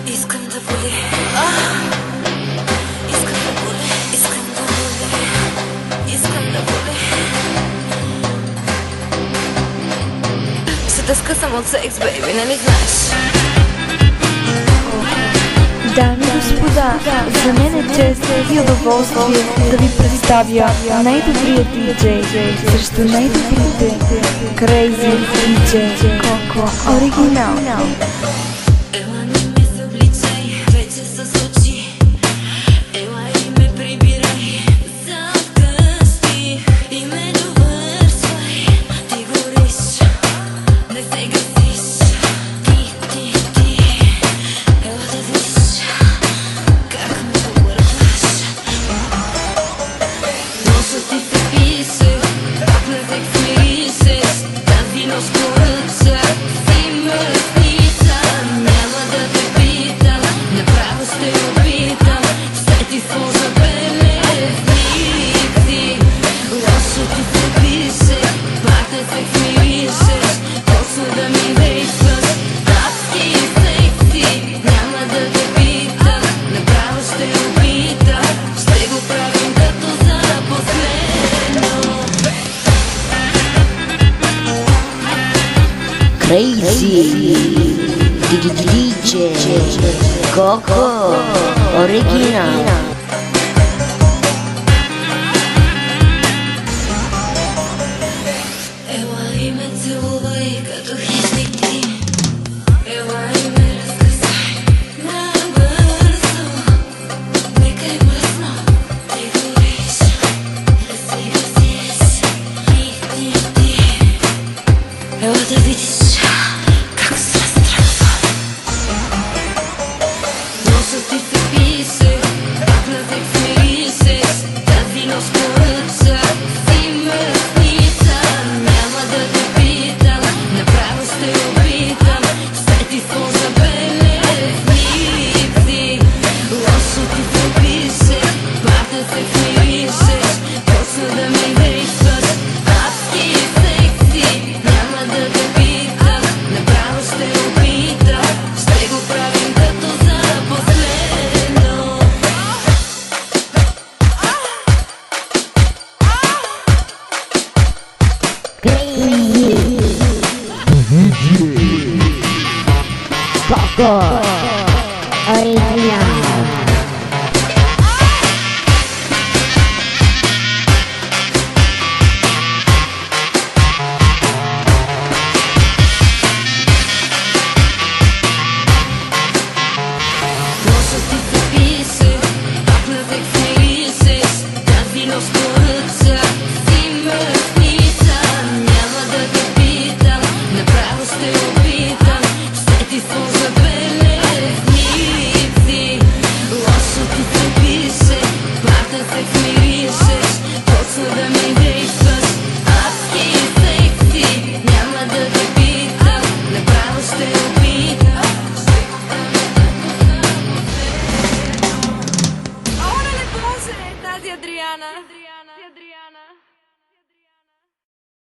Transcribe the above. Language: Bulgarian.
Искам да боли. Искам да боли. Искам да боли. Искам да боли. Ще те скъсам от секс, бейби, нали знаеш? Дами и господа, за мен е чест и удоволствие да ви представя най-добрият диджей срещу най-добрите Crazy DJ Коко Оригинал. Ела не ме събличай, вече с очи. Ела и ме прибирай за вкъщи. И ме довършвай, ти гориш, не се гасиш. Ти, ела да видиш как ме повърваш. Носът ти се пише, пак на секс миришеш. Тази нощ поръча си мъртвица. Няма да те питам, направо ще опитам. Ще ти сложа белезници. Лошо ти се пише, пак на секс миришеш. Точно да ми действаш, адски секси. Няма да те питам, направо ще опитам. Ще го правим като за последно. Crazy DJ Coco Original. Ела и ме целувай като хищник ти. Ела и ме разкъсай набързо. Нека е мръсно, ти гориш, да си гасиш. Ти. Ела да видиш как се разтръгва. Носът ти се пише, пак на секс миришеш. Тази нощ поръча си мъртвица. Няма да те питам, направо ще опитам. Ще ти сложа белезници. Лошо ти се пише, пак на секс миришеш. Точно да ми действаш, адски секси. Няма да те питам, направо ще опитам. Ще го правим като за последно. Coco Original. Носът ти се пише, пак на секс миришеш. Тази нощ поръча си мъртвица. Няма да те питам, направо ще опитам. Ще ти сложа белезници. Лошо ти се пише, пак на секс миришеш. Точно да ми действаш, адски секси. Няма да те питам, направо ще